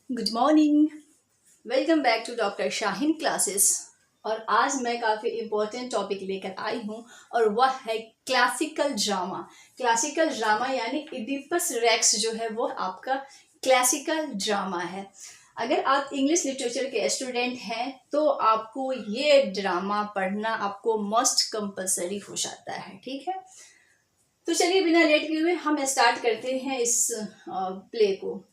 Good morning. Welcome back to doctor Shaheen classes. और आज मैं काफ़ी इम्पोर्टेंट टॉपिक लेकर आई हूँ और वह है क्लासिकल ड्रामा। क्लासिकल ड्रामा यानी इडिपस रेक्स जो है वो आपका क्लासिकल ड्रामा है। अगर आप इंग्लिश लिटरेचर के स्टूडेंट हैं तो आपको ये ड्रामा पढ़ना आपको मस्ट कंपलसरी हो जाता है, ठीक है। तो चलिए बिना लेट किए हुए हम स्टार्ट करते हैं इस प्ले को।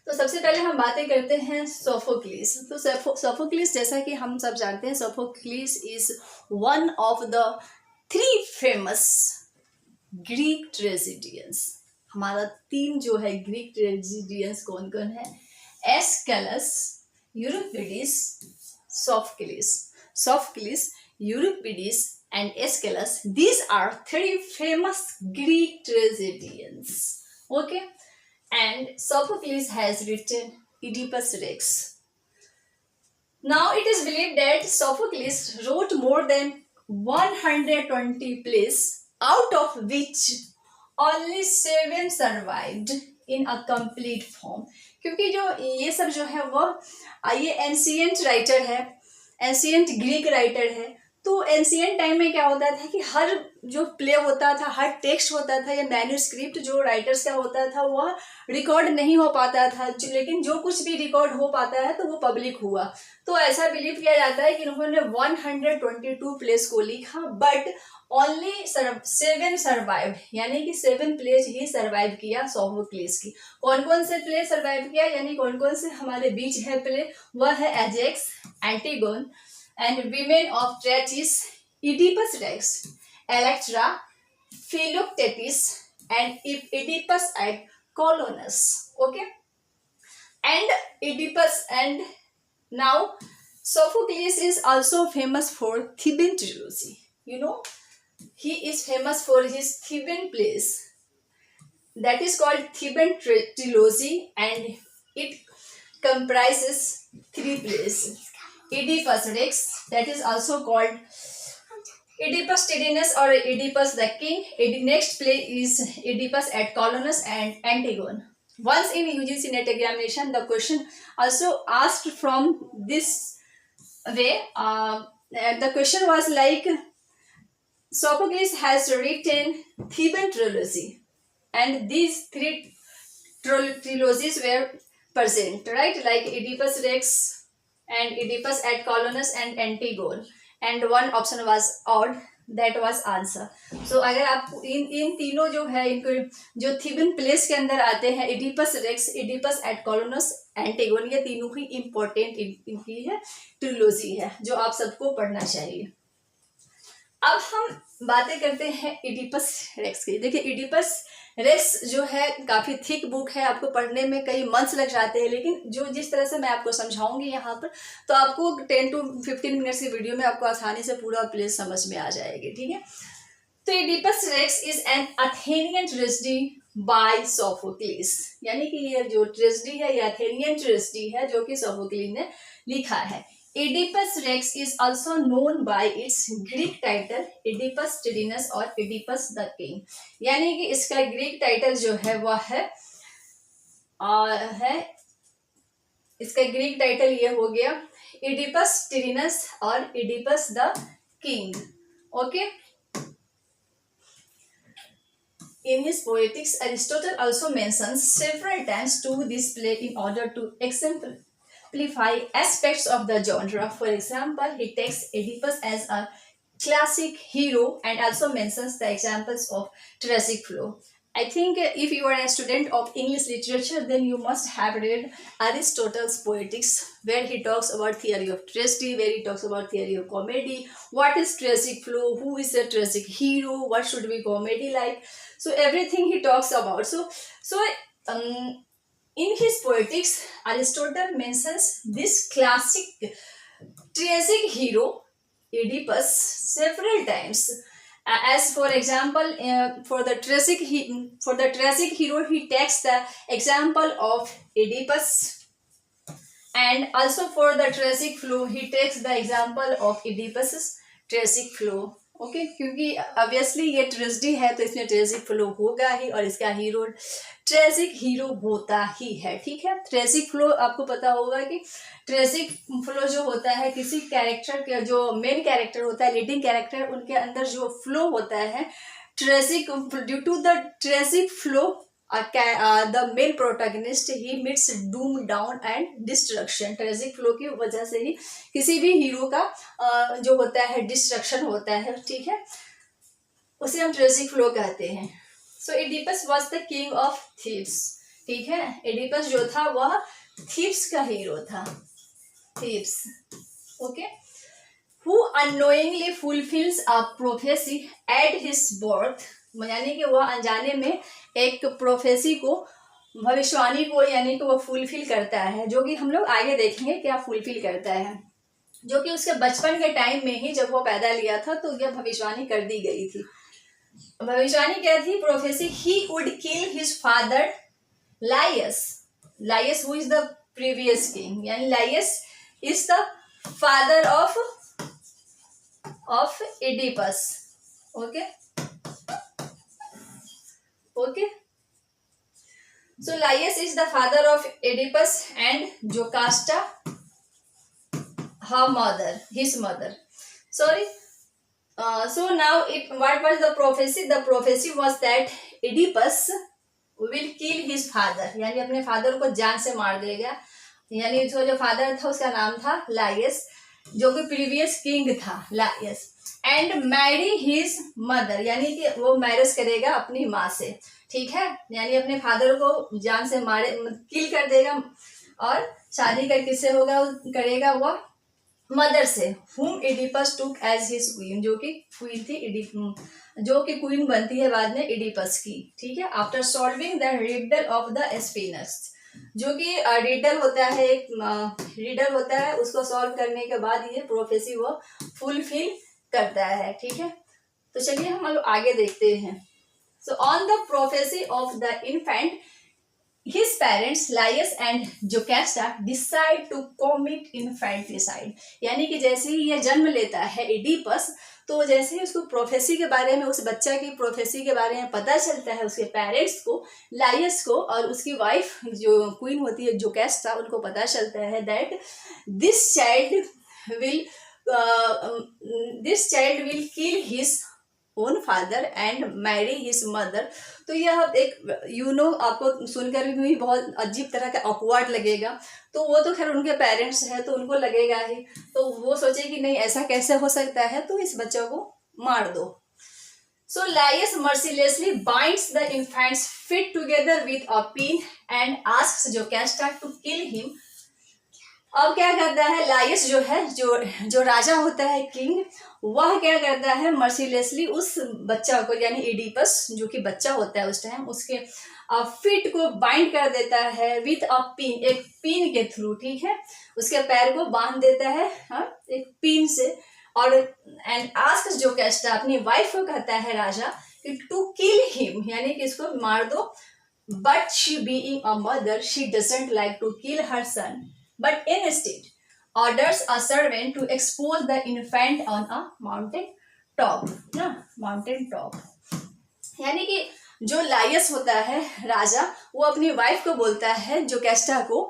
तो सबसे पहले हम बातें करते हैं सोफोक्लिस। तो सोफोक्लिस जैसा कि हम सब जानते हैं, Sophocles is one of the three famous Greek tragedians. हमारा तीन जो है ग्रीक ट्रेजिडियंस कौन कौन है? Aeschylus, Euripides, Sophocles. Sophocles, Euripides and Aeschylus, these are three famous Greek tragedians. Okay, and Sophocles has written Oedipus Rex. Now it is believed that Sophocles wrote more than 120 plays, out of which only 7 survived in a complete form. क्योंकि जो ये सब जो है वो ये ancient writer है, ancient Greek writer है। तो एंशियंट टाइम में क्या होता था कि हर जो प्ले होता था, हर टेक्स्ट होता था या मैन्यूस्क्रिप्ट जो राइटर्स का होता था वह रिकॉर्ड नहीं हो पाता था, लेकिन जो कुछ भी रिकॉर्ड हो पाता है तो वो पब्लिक हुआ। तो ऐसा बिलीव किया जाता है कि इन्होंने 122 प्लेस को लिखा, बट ओनली 7 सर्वाइव, यानी कि 7 प्लेस ही सर्वाइव किया सोफोक्लिस की। कौन कौन से प्ले सर्वाइव किया, यानी कौन कौन से हमारे बीच है प्ले? वह है Ajax, antigone and women of Trachis, Oedipus Rex, Electra, Philoctetes, and Oedipus at Colonus. Okay, and Oedipus, and now Sophocles is also famous for Theban trilogy. You know, he is famous for his Theban plays. That is called Theban trilogy, and it comprises 3 plays. Oedipus Rex, that is also called Oedipus Tyrannus or Oedipus the King. Next play is Oedipus at Colonus and Antigone. Once in UGC NET examination, the question also asked from this way. The question was like, Sophocles has written Theban trilogy, and these 3 trilogies were present, right? Like Oedipus Rex and Oedipus at Colonus and Antigone, and one option was odd, that was answer. So अगर आप इन तीनों जो है इनको जो थीबन place के अंदर आते हैं, Oedipus racks, Oedipus eight कॉलोनस, antigone, ये तीनों ही इंपॉर्टेंट इनकी है ट्रिलोजी है जो आप सबको पढ़ना चाहिए। अब हम बातें करते हैं एडिपस रेक्स की। देखिए एडिपस रेक्स जो है काफ़ी थिक बुक है, आपको पढ़ने में कई मंथ्स लग जाते हैं, लेकिन जो जिस तरह से मैं आपको समझाऊंगी यहाँ पर तो आपको 10 to 15 मिनट्स की वीडियो में आपको आसानी से पूरा प्ले समझ में आ जाएगी, ठीक है। तो Oedipus Rex is an Athenian tragedy by Sophocles, यानी कि ये जो ट्रेजेडी है ये अथेनियन ट्रेजेडी है जो कि सोफोक्लिस ने लिखा है। Oedipus Rex is also known by its Greek title Oedipus Tyrannus और Oedipus the King, यानी कि इसका ग्रीक टाइटल जो है वह है इसका ग्रीक टाइटल ये हो गया Oedipus Tyrannus और Oedipus the King. Okay. In his poetics, Aristotle also mentions several times to this play in order to exemplify aspects of the genre. For example, he takes Oedipus as a classic hero and also mentions the examples of tragic flow. I think if you are a student of English literature, then you must have read Aristotle's Poetics, where he talks about theory of tragedy, where he talks about theory of comedy, what is tragic flow, who is a tragic hero, what should be comedy like. So everything he talks about. In his Poetics, Aristotle mentions this classic tragic hero Oedipus several times. As for example, for the tragic hero, he takes the example of Oedipus, and also for the tragic flow, he takes the example of Oedipus's tragic flow. Okay, क्योंकि obviously ये tragedy है तो इसमें tragic flow होगा ही, और इसका hero tragic hero होता ही है। ठीक है, ट्रेजिक फ्लो आपको पता होगा कि ट्रेजिक फ्लो जो होता है किसी कैरेक्टर के, जो मेन कैरेक्टर होता है, लीडिंग कैरेक्टर, उनके अंदर जो फ्लो होता है tragic, due to the tragic flow the male protagonist he meets doom down and destruction। Tragic flow की वजह से ही किसी भी हीरो का जो होता है डिस्ट्रक्शन होता है। ठीक है, उसे हम ट्रेजिक फ्लो कहते हैं। So Oedipus was the king of Thebes. ठीक है, एडिपस जो था वह थीव्स का हीरो था, thieves. Okay, who unknowingly fulfils a prophecy at his birth, यानी कि वह अनजाने में एक प्रोफेसी को, भविष्यवाणी को, यानी कि वो फुलफिल करता है, जो कि हम लोग आगे देखेंगे क्या फुलफिल करता है, जो कि उसके बचपन के टाइम में ही जब वो पैदा लिया था तो यह भविष्यवाणी कर दी गई थी। भविष्यवाणी क्या थी? Prophecy, he would kill his father Laius, Laius who is the previous king, यानी Laius is the father of Oedipus. Okay okay, so Laius is the father of Oedipus and Jocasta her mother, his mother, sorry. So now what was the prophecy? The prophecy was that Oedipus will kill his father, यानी अपने father को जान से मार देगा, यानी उसका जो फादर था उसका नाम था लायस, जो कि प्रीवियस किंग था लायस, एंड मैरी हिज मदर, यानी कि वो मैरिज करेगा अपनी माँ से। ठीक है, यानी अपने फादर को जान से मारे, किल कर देगा, और शादी कर किससे होगा? करेगा वो मदर से, whom Oedipus took as his queen, जो कि क्वीन थी, जो कि क्वीन बनती है बाद में एडिपस की। ठीक है, after solving the riddle of the Sphinx, जो कि रिडल होता है, एक रिडल होता है, उसको सॉल्व करने के बाद ये प्रोफेसी वो फुलफिल करता है। ठीक है, तो चलिए हम लोग आगे देखते हैं। So on the prophecy of the infant, his parents Laius and Jocasta decide to commit infanticide, यानी कि जैसे ही ये जन्म लेता है एडिपस, तो जैसे ही उसको प्रोफेसी के बारे में, उस बच्चा की प्रोफेसी के बारे में पता चलता है उसके पेरेंट्स को, लायस को, और उसकी वाइफ जो क्वीन होती है जोकेस्टा, उनको पता चलता है that this child will kill his own father and marry his mother. तो यह एक आपको सुनकर भी बहुत अजीब तरह का ऑकवर्ड लगेगा, तो वो तो खैर उनके पेरेंट्स हैं तो उनको लगेगा ही, तो वो सोचे कि नहीं ऐसा कैसे हो सकता है, तो इस बच्चे को मार दो। So Laius mercilessly binds the infant's feet together with a pin and asks Jocasta to kill him. अब क्या करता है लायस, जो है जो राजा होता है, किंग, वह क्या करता है मर्सीलेसली उस बच्चा को, यानी एडिपस जो कि बच्चा होता है उस टाइम, उसके फीट को बाइंड कर देता है विथ अ पिन, एक पिन के थ्रू। ठीक है, उसके पैर को बांध देता है एक पिन से, और एंड आस्क जोकेस्टा, अपनी वाइफ को कहता है राजा कि टू किल हिम, यानी कि इसको मार दो, but she being a mother she doesn't like to kill her son, but instead orders a servant to expose the infant on a mountain top, ना mountain top। यानी कि जो लायस होता है राजा, वो अपनी वाइफ को बोलता है जोकेस्टा को,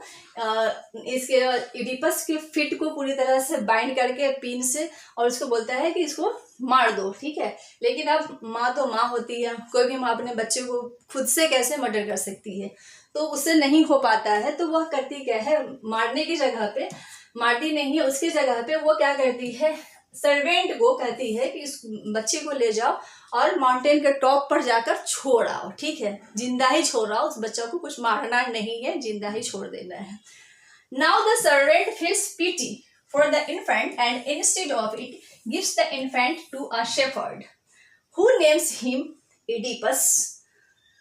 इसके इडिपस के फिट को पूरी तरह से बाइंड करके पिन से, और उसको बोलता है कि इसको मार दो। ठीक है, लेकिन अब माँ तो माँ होती है, कोई भी माँ अपने बच्चे को खुद से कैसे मर्डर कर सकती है, तो उससे नहीं हो पाता है, तो वह करती क्या है, मारने की जगह पे, मारती नहीं है, उसकी जगह पे वो क्या करती है, सर्वेंट को कहती है कि इस बच्चे को ले जाओ और माउंटेन के टॉप पर जाकर छोड़ आओ। ठीक है, जिंदा ही छोड़ आओ, उस बच्चा को कुछ मारना नहीं है, जिंदा ही छोड़ देना है। Now the servant feels pity for the infant and instead of it gives the infant to a shepherd who names him Oedipus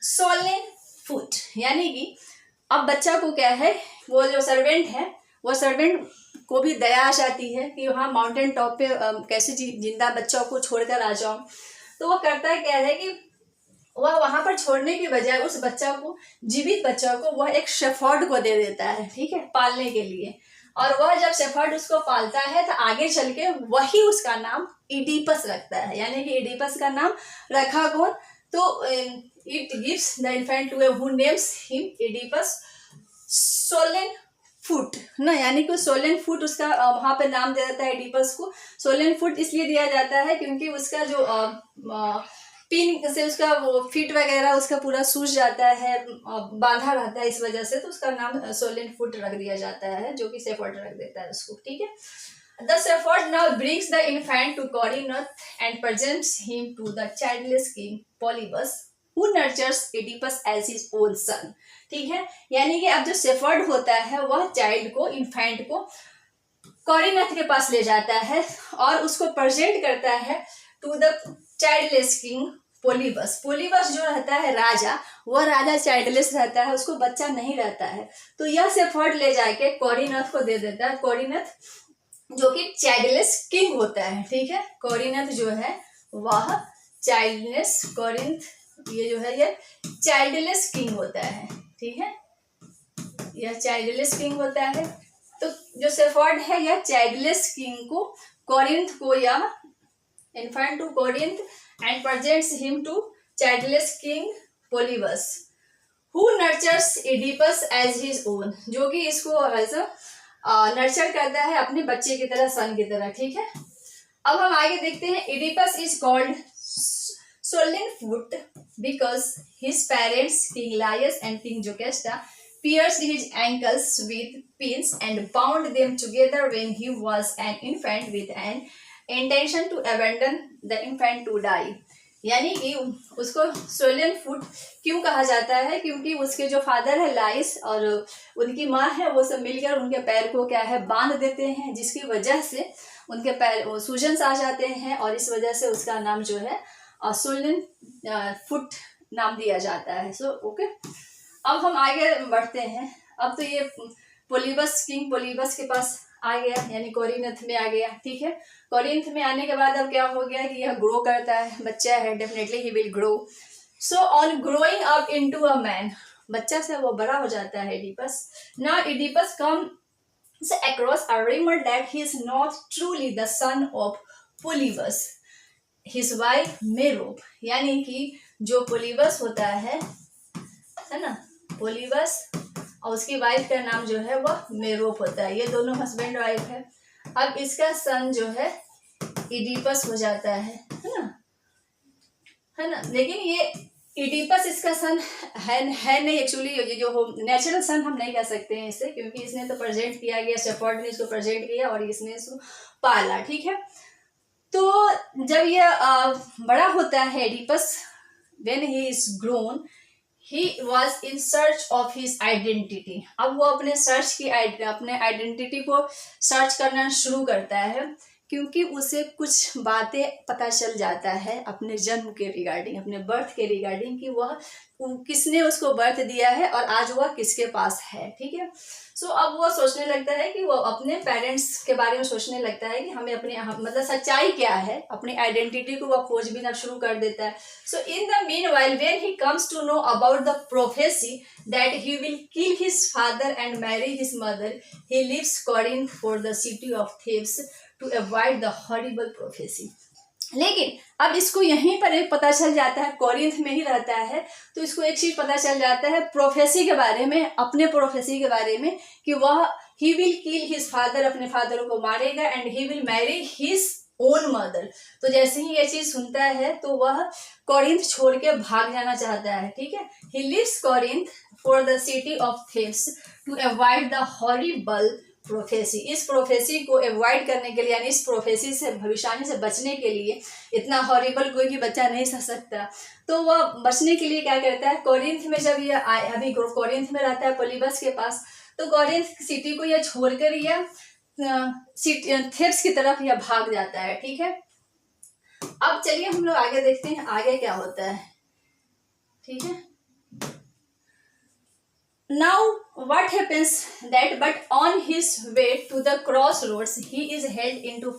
swollen foot. यानी कि अब बच्चा को क्या है, वो जो सर्वेंट है, वो सर्वेंट को भी दया आ जाती है कि हाँ माउंटेन टॉप पे कैसे जिंदा बच्चों को छोड़कर आ जाऊं, तो वो करता है क्या है कि वह वहां पर छोड़ने की बजाय उस बच्चा को, जीवित बच्चा को, वह एक शेफर्ड को दे देता है। ठीक है, पालने के लिए, और वह जब शेफर्ड उसको पालता है तो आगे चल के वही उसका नाम इडिपस रखता है, यानी कि इडिपस का नाम रखा कौन, तो it gives the infant to who names him Oedipus swollen foot ना, यानी कि सोलेन फुट उसका वहाँ पे नाम दे देता है इडिपस को। सोलेन फुट इसलिए दिया जाता है क्योंकि उसका जो पिन से उसका वो फीट वगैरह उसका पूरा सूज जाता है, बांधा रहता है, इस वजह से तो उसका नाम सोलेन फुट रख दिया जाता है, जो कि शेफर्ड रख देता है उसको, ठीक है। The shepherd now brings the infant to Corinth and presents him to the childless king Polybus who nurtures Oedipus as his own son, ठीक है। यानी कि अब जो शेफर्ड होता है वह चाइल्ड को, इन्फेंट को कॉरिनथ के पास ले जाता है और उसको प्रेजेंट करता है टू द चाइल्डलेस किंग पोलिबस। पोलिबस जो रहता है राजा, वह राजा चाइल्डलेस रहता है, उसको बच्चा नहीं रहता है, तो यह शेफर्ड ले जाके कॉरिनथ को दे देता है। कॉरिनथ जो कि चाइल्डलेस किंग होता है, ठीक है। कॉरिनथ जो है वह चाइल्डलेस, कॉरिनथ ये जो है ये चाइल्डलेस किंग होता है, ठीक है, यह चाइल्डलेस किंग होता है। तो जो शेफर्ड है यह चाइल्डलेस किंग को, कॉरिंथ को, यह infant to Corinth and presents him to childless king Polybus who nurtures Oedipus as his own, जो कि इसको ऐसा नर्चर करता है अपने बच्चे की तरह, सन की तरह, ठीक है। अब हम आगे देखते हैं। Oedipus is called swollen foot because his parents king Laius and king Jocasta pierced his ankles with pins and bound them together when he was an infant with an intention to abandon the infant to die। यानी कि उसको Solan foot क्यों कहा जाता है, क्योंकि उसके जो फादर है लाइस और उनकी माँ है वो सब मिलकर उनके पैर को क्या है बांध देते हैं, जिसकी वजह से उनके पैर सूजन आ जाते हैं और इस वजह से उसका नाम जो है सोलेन फुट नाम दिया जाता है। सो ओके, अब हम आगे बढ़ते हैं। अब तो ये पोलिबस, किंग पोलिबस के पास आ गया, यानी कॉरिनथ में आ गया, ठीक है। कॉरिनथ में आने के बाद अब क्या हो गया कि यह ग्रो करता है, बच्चा है, definitely he will grow. So on growing up into a man, बच्चा से वो बड़ा हो जाता है Oedipus. Now Oedipus comes across a rumour that he is not truly the son of Polybus his wife Merope, यानी कि जो पोलिबस होता है ना, पोलिबस और उसकी वाइफ का नाम जो है वह मेरोप होता है, ये दोनों हस्बैंड वाइफ है। अब इसका सन जो है इडिपस हो जाता है ना, लेकिन ये इडिपस इसका सन है नहीं एक्चुअली, ये जो नेचुरल सन हम नहीं कह सकते हैं इसे, क्योंकि इसने तो प्रेजेंट किया गया, शेफर्ड ने इसको प्रेजेंट किया और इसने इसको पाला, ठीक है। तो जब ये बड़ा होता है Oedipus, when he is grown he was in search of his identity. अब वो अपने आइडेंटिटी को सर्च करना शुरू करता है, क्योंकि उसे कुछ बातें पता चल जाता है अपने जन्म के रिगार्डिंग, अपने बर्थ के रिगार्डिंग, कि वह किसने उसको बर्थ दिया है और आज वह किसके पास है, ठीक है। सो अब वो सोचने लगता है कि वो अपने पेरेंट्स के बारे में सोचने लगता है कि हमें अपने मतलब सच्चाई क्या है, अपनी आइडेंटिटी को वह खोजबीन शुरू कर देता है। So in the meanwhile when he comes to know about the prophecy that he will kill his father and marry his mother, he lives Corinth for the city of Thebes to avoid the horrible prophecy. लेकिन अब इसको यहीं पर एक पता चल जाता है, कॉरिंथ में ही रहता है, तो इसको एक चीज पता चल जाता है प्रोफेसी के बारे में, अपने प्रोफेसी के बारे में, कि वह ही विल किल हिज फादर, अपने फादर को मारेगा, and he will marry his own mother. तो जैसे ही ये चीज सुनता है तो वह कॉरिंथ छोड़ के भाग जाना चाहता है, ठीक है। He lives Corinth for the city of Thebes to avoid the horrible prophecy. इस प्रोफेसी को अवॉइड करने के लिए, यानी इस प्रोफेसी से, भविष्यवाणी से बचने के लिए, इतना हॉरिबल कोई भी बच्चा नहीं सह सकता, तो वह बचने के लिए क्या करता है, कॉरिंथ में जब यह अभी कॉरिंथ में रहता है पोलिबस के पास, तो कॉरिंथ सिटी को यह छोड़कर यह थेब्स की तरफ यह भाग जाता है, ठीक है। अब चलिए हम लोग आगे देखते हैं आगे क्या होता है, ठीक है। Now what happens that but on his way to the crossroads he is held into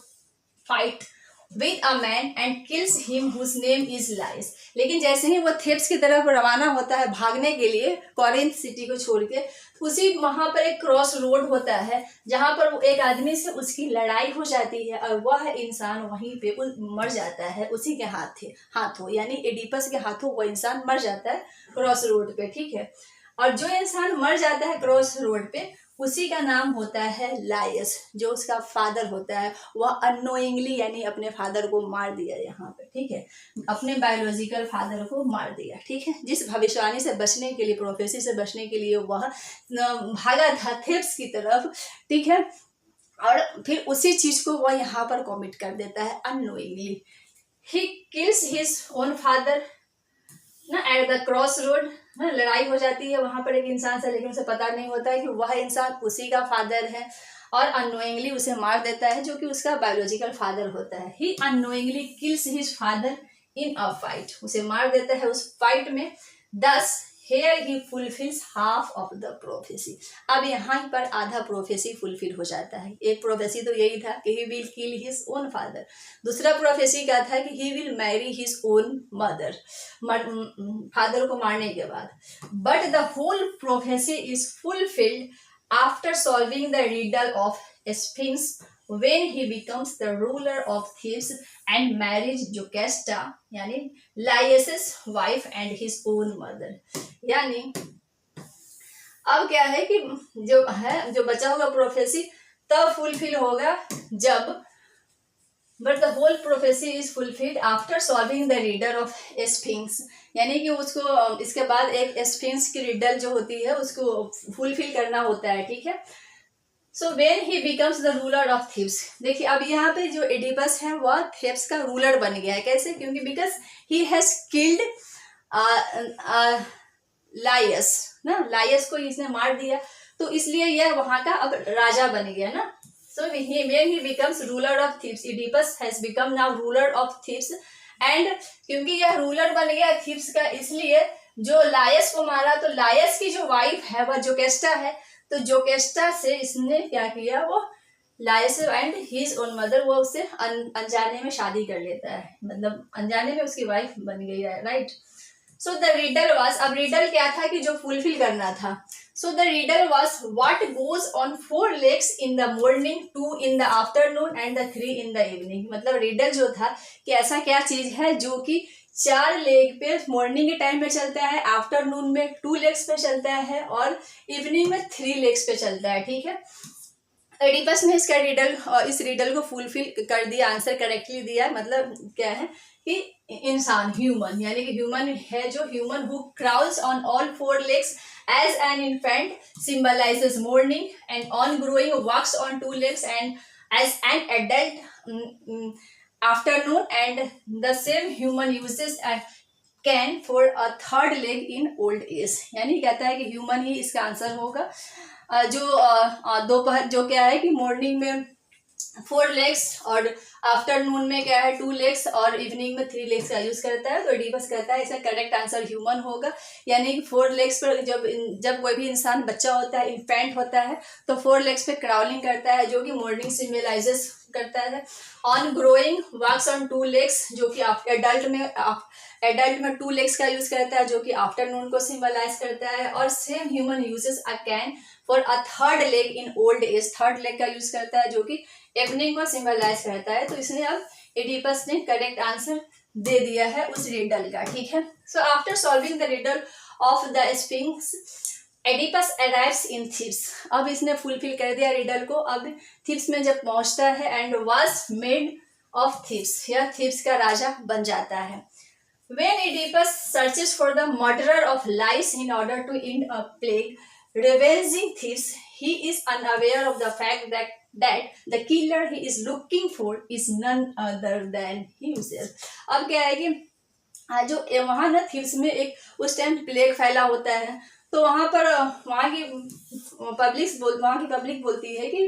fight with a man and kills him whose name is Laius। लेकिन जैसे ही वो थेब्स की तरफ रवाना होता है भागने के लिए कॉरिंथ सिटी को छोड़ के, उसी वहां पर एक क्रॉस रोड होता है जहां पर वो एक आदमी से उसकी लड़ाई हो जाती है और वह इंसान वहीं पे मर जाता है, उसी के हाथों यानी एडिपस के हाथों वो इंसान मर जाता है क्रॉस रोड पे, ठीक है। और जो इंसान मर जाता है क्रॉस रोड पे उसी का नाम होता है लायस। जो उसका फादर होता है वह अननोइंगली यानी अपने फादर को मार दिया यहाँ पे, ठीक है, अपने बायोलॉजिकल फादर को मार दिया, ठीक है। जिस भविष्यवाणी से बचने के लिए, प्रोफेसी से बचने के लिए वह भागा था थेब्स की तरफ, ठीक है, और फिर उसी चीज को वह यहाँ पर कॉमिट कर देता है unknowingly. He kills his own father ना एट द क्रॉस रोड। ना लड़ाई हो जाती है वहां पर एक इंसान से, लेकिन उसे पता नहीं होता है कि वह इंसान उसी का फादर है, और अननोइंगली उसे मार देता है जो कि उसका बायोलॉजिकल फादर होता है। He unknowingly kills his father in a fight, उसे मार देता है उस फाइट में। Thus here he fulfills half of the prophecy. अब यहाँ पर आधा प्रोफेसी फुलफिल हो जाता है। एक प्रोफेसी तो यही था कि he will kill his own father, दूसरा प्रोफेसी क्या था कि he will marry his own mother, father को मारने के बाद। But the whole prophecy is fulfilled after solving the riddle of Sphinx when he becomes the ruler of Thebes and marries Jocasta यानी Laius' wife and his own mother। यानी अब क्या है कि जो बचा हुआ प्रोफेसी तब फुलफिल होगा जब, but the whole prophecy is fulfilled after solving the riddle of Sphinx, यानी कि उसको इसके बाद एक स्फिंक्स की रिडल जो होती है उसको फुलफिल करना होता है, ठीक है। So when he becomes the ruler of Thebes. देखिए अब यहाँ पे जो एडिपस है वह थेब्स का रूलर बन गया है। कैसे? क्योंकि बिकॉज ही हैज किल्ड लायस ना, लायस को इसने मार दिया तो इसलिए यह वहां का अब राजा बन गया ना। So when he becomes ruler of Thebes, Oedipus has become now ruler of Thebes. And क्योंकि यह रूलर बन गया थीब्स का, इसलिए जो लायस को मारा तो लायस की जो वाइफ है वह जोकेस्टा है, तो जोकेस्टा से इसने क्या किया, वो लायस एंड हिज ओन मदर, वो उससे अनजाने में शादी कर लेता है, मतलब अनजाने में उसकी वाइफ बन गई है, right. So the riddle was, अब रिडल क्या था कि जो फुलफिल करना था। So the riddle was what goes on 4 legs in the morning, 2 in the afternoon and 3 in the evening। मतलब रिडल जो था कि ऐसा क्या चीज है जो कि 4 लेग पे मॉर्निंग के टाइम पे चलता है, आफ्टरनून में 2 legs पे चलता है और इवनिंग में 3 legs पे चलता है, ठीक है। एडिपस ने इसका इस रिडल को फुलफिल कर दिया, आंसर करेक्टली दिया। मतलब क्या है कि इंसान, ह्यूमन, यानी कि ह्यूमन है जो human who crawls on all 4 legs as an infant symbolises morning and on growing walks on 2 legs and as an adult afternoon, and the same human uses a can for a 3rd leg in old age। यानी कहता है कि human ही इसका answer होगा। जो दोपहर जो क्या है कि मॉर्निंग में 4 legs और आफ्टरनून में क्या है 2 legs और इवनिंग में 3 legs का यूज करता है, तो एडिपस कहता है इसका करेक्ट आंसर ह्यूमन होगा। यानी कि 4 legs पर जब कोई भी इंसान बच्चा होता है, इन्फेंट होता है, तो 4 legs पे क्राउलिंग करता है जो कि मॉर्निंग सिम्बलाइजेस करता है। On growing walks on 2 legs जो कि एडल्ट में 2 legs का यूज करता है जो कि आफ्टरनून को सिम्बलाइज करता है। और same human uses a can for a 3rd leg in old age, 3rd leg का यूज करता है जो कि इवनिंग को सिम्बलाइज करता है। तो इसने अब एडिपस ने करेक्ट आंसर दे दिया है उस रिडल का, ठीक है। So after solving the riddle of the sphinx Oedipus arrives in Thebes. अब इसने फुलफिल कर दिया रिडल को। अब थीब्स में जब पहुंचता है and was made of Thebes, यह थीब्स का राजा बन जाता है। When Oedipus searches for the murderer of Lais in order to end a plague ravaging Thebes, he is unaware of the fact that the killer he is looking for is none other than himself। अब क्या है कि जो वहाँ ना Thebes में एक उस टाइम प्लेग फैला होता है, तो वहाँ पर वहाँ की पब्लिक बोलती है कि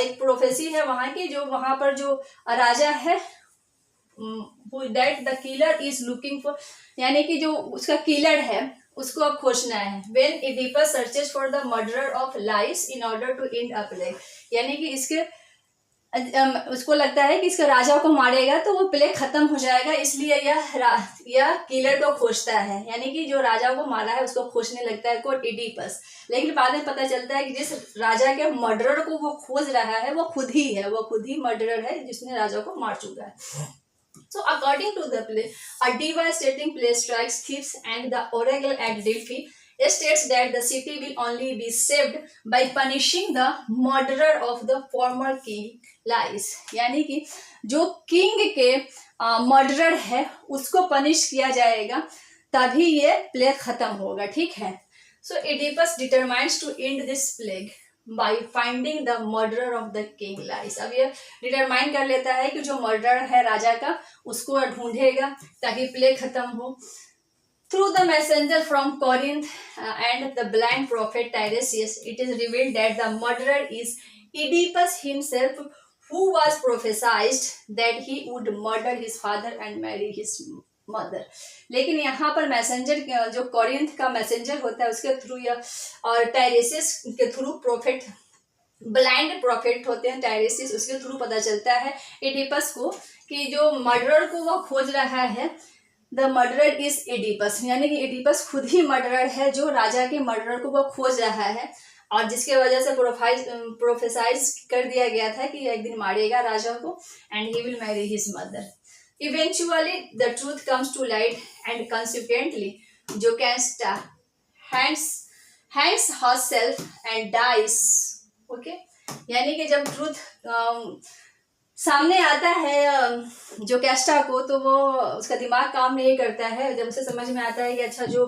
एक प्रोफेसी है वहाँ की, जो वहाँ पर जो राजा है that the killer is looking for, यानी कि जो उसका किलर है उसको अब खोजना है। When Oedipus searches for the murderer of Lais in order to end a plague, यानी कि इसके उसको लगता है कि इसका राजा को मारेगा तो वो प्लेग खत्म हो जाएगा, इसलिए यह किलर को खोजता है, यानी कि जो राजा को मारा है उसको खोजने लगता है कोड इडिपस। लेकिन बाद में पता चलता है कि जिस राजा के मर्डरर को वो खोज रहा है वो खुद ही है, वो खुद ही मर्डरर है जिसने राजा को मार चुका है। So according to the play, a devastating plague strikes thieves, and the oracle at Delphi states that the city will only be saved by punishing the murderer of the former king Lais। यानी कि जो king के murderer है उसको punish किया जाएगा, तभी ये प्लेग खत्म होगा, ठीक है। So Oedipus determines to end this plague by finding the murderer of the king Lais। अब ये डिटरमाइन कर लेता है कि जो मर्डर है राजा का उसको ढूंढेगा ताकि प्लेग खत्म हो। Through the messenger from Corinth and the blind prophet Tiresias, it is revealed that the murderer is Oedipus himself, who was prophesied that he would murder his father and marry his mother। लेकिन यहाँ पर messenger जो Corinth का messenger होता है उसके through या और टायरेसिस के थ्रू प्रोफेट, ब्लाइंड प्रोफेट होते हैं टायरेसिस, उसके थ्रू पता चलता है एडिपस को कि जो मर्डरर को वो खोज रहा है द मर्डरर इज एडिपस, यानी कि एडिपस खुद ही मर्डरर है जो राजा के मर्डरर को वो खोज रहा है और जिसके वजह से प्रोफेसाइज कर दिया गया था कि एक दिन मारेगा राजा को and he will marry his mother. Eventually, the truth comes to light, and consequently, Jocasta hangs herself and dies। Okay? यानी कि जब ट्रूथ सामने आता है जोकेस्टा को तो वो उसका दिमाग काम नहीं करता है, जब उसे समझ में आता है कि अच्छा जो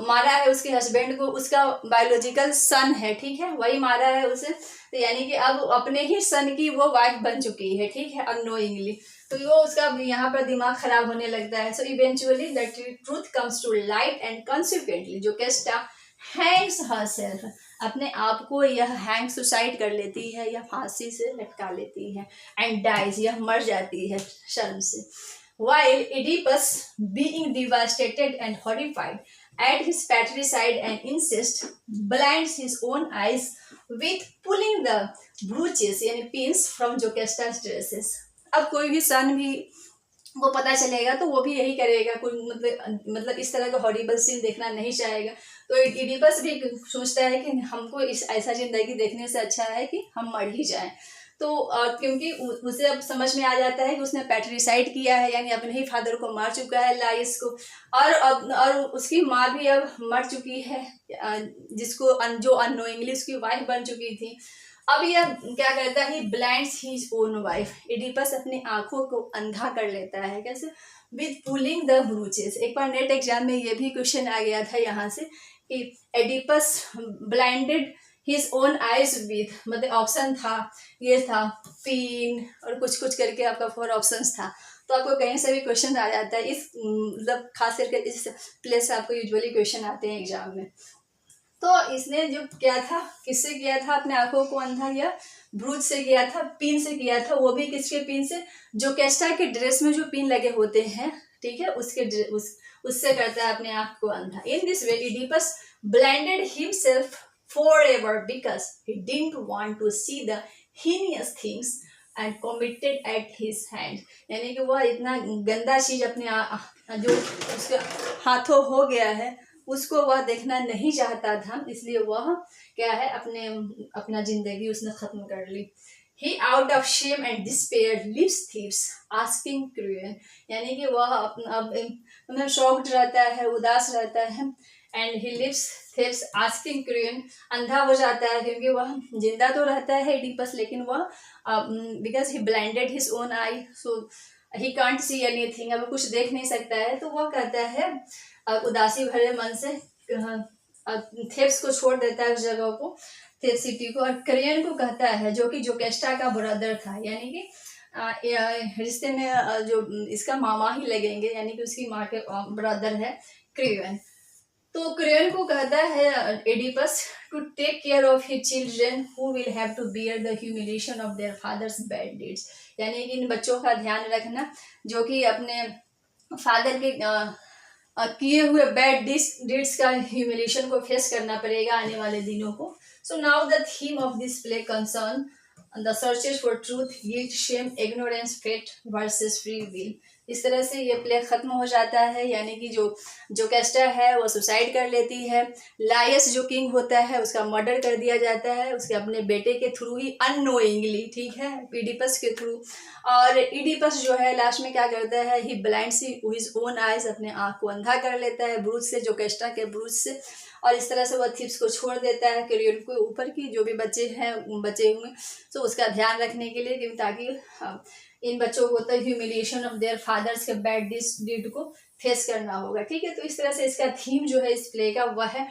मारा है उसके हस्बैंड को उसका बायोलॉजिकल सन है, ठीक है, वही मारा है उसे, तो यानी कि अब अपने ही सन की वो वाइफ बन चुकी है, ठीक है, अननोइंगली, तो वो उसका यहाँ पर दिमाग खराब होने लगता है। So eventually the truth comes to light and consequently Jocasta hangs herself, अपने आप को यह हैंग सुसाइड कर लेती है या फांसी से लटका लेती है, एंड डाइज, यह मर जाती है शर्म से। While Oedipus, being devastated and horrified at his patricide and incest, blinds his own eyes with pulling the brooches यानी pins from Jocasta's dresses। अब कोई भी सन भी वो पता चलेगा तो वो भी यही करेगा, कोई मतलब इस तरह का हॉरिबल सीन देखना नहीं चाहेगा, तो इडिपस भी सोचता है कि हमको इस ऐसा जिंदगी देखने से अच्छा है कि हम मर ही जाएं। तो क्योंकि उसे अब समझ में आ जाता है कि उसने पैट्रिसाइड किया है, यानी अपने ही फादर को मार चुका है लाइस को, और उसकी माँ भी अब मर चुकी है जिसको जो अननोइंगली उसकी वाइफ बन चुकी थी। अब यह क्या करता है, blinds his own wife, Oedipus अपनी आंखों को अंधा कर लेता है, कैसे, विद पुलिंग द ब्रूचेस। एक बार नेट एग्जाम में ये भी क्वेश्चन आ गया था यहाँ से कि Oedipus blinded his own eyes with, मतलब ऑप्शन था, ये था पिन और कुछ कुछ करके आपका 4 ऑप्शंस था, तो आपको कहीं से भी क्वेश्चन आ जाता है, इस मतलब खास करके इस प्लेस से आपको यूजुअली क्वेश्चन आते हैं एग्जाम में। तो इसने जो किया था, किससे किया था, अपने आंखों को अंधा किया, ब्रूच से किया था, पिन से किया था, वो भी किसके पिन से, जोकेस्टा के ड्रेस में जो पिन लगे होते हैं, ठीक है, उससे करता है अपने आंख को अंधा। In this way Oedipus blinded himself forever because he didn't want to see the heinous things and committed at his hand। यानी कि वह इतना गंदा चीज अपने जो उसके हाथों हो गया है उसको वह देखना नहीं चाहता था, इसलिए वह क्या है अपना जिंदगी उसने खत्म कर ली। He out of shame and despair leaves thieves asking Creon, यानी कि वह अब शॉक्ड रहता है, उदास रहता है, and he leaves Thebes asking Creon, अंधा हो जाता है क्योंकि वह जिंदा तो रहता है एडिपस, लेकिन वह because he blinded his own I, so he can't see anything, अब कुछ देख नहीं सकता है, तो वह कहता है उदासी भरे मन से थेब्स को छोड़ देता है उस जगह को, थेब्स सिटी को, और क्रेन को कहता है जो कि जोकेस्टा का ब्रदर था, यानी कि रिश्ते में जो इसका मामा ही लगेंगे, यानी कि उसकी माँ के ब्रदर है क्रेन। तो क्रेन को कहता है Oedipus to take care of his children who will have to bear the humiliation of their father's bad deeds, यानी कि इन बच्चों का ध्यान रखना जो कि अपने फादर के किए हुए बैड डीड्स का ह्यूमिलिएशन को फेस करना पड़ेगा आने वाले दिनों को। So now the theme of this play concern the searches for truth, guilt, shame, ignorance, fate versus free will. इस तरह से ये प्ले खत्म हो जाता है, यानी कि जो कैस्टर है वो सुसाइड कर लेती है। लायस जो किंग होता है उसका मर्डर कर दिया जाता है उसके अपने बेटे के थ्रू ही, अननोइंगली, ठीक है, इडिपस के थ्रू। और इडिपस जो है लास्ट में क्या करता है, ही ब्लाइंड्स हिज ओन आइज, अपने आँख को अंधा कर लेता है ब्रूज से, जो कैस्टर के ब्रूज से। और इस तरह से वह थिप्स को छोड़ देता है करियर के ऊपर की जो भी बच्चे हैं बचे हुए, तो उसका ध्यान रखने के लिए, क्योंकि ताकि इन बच्चों को तो ह्यूमिलिएशन ऑफ देयर फादर्स के बैड डीड को फेस करना होगा, ठीक है। तो इस तरह से इसका थीम जो है इस प्ले का वह है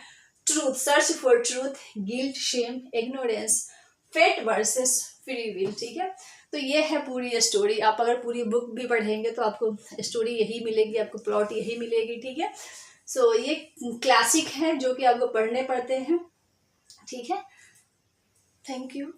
truth, search for truth, guilt, shame, ignorance, fate versus free will, ठीक है। तो ये है पूरी स्टोरी। आप अगर पूरी बुक भी पढ़ेंगे तो आपको स्टोरी यही मिलेगी, आपको प्लॉट यही मिलेगी, ठीक है। सो ये क्लासिक है जो कि आपको पढ़ने पड़ते हैं, ठीक है। Thank you.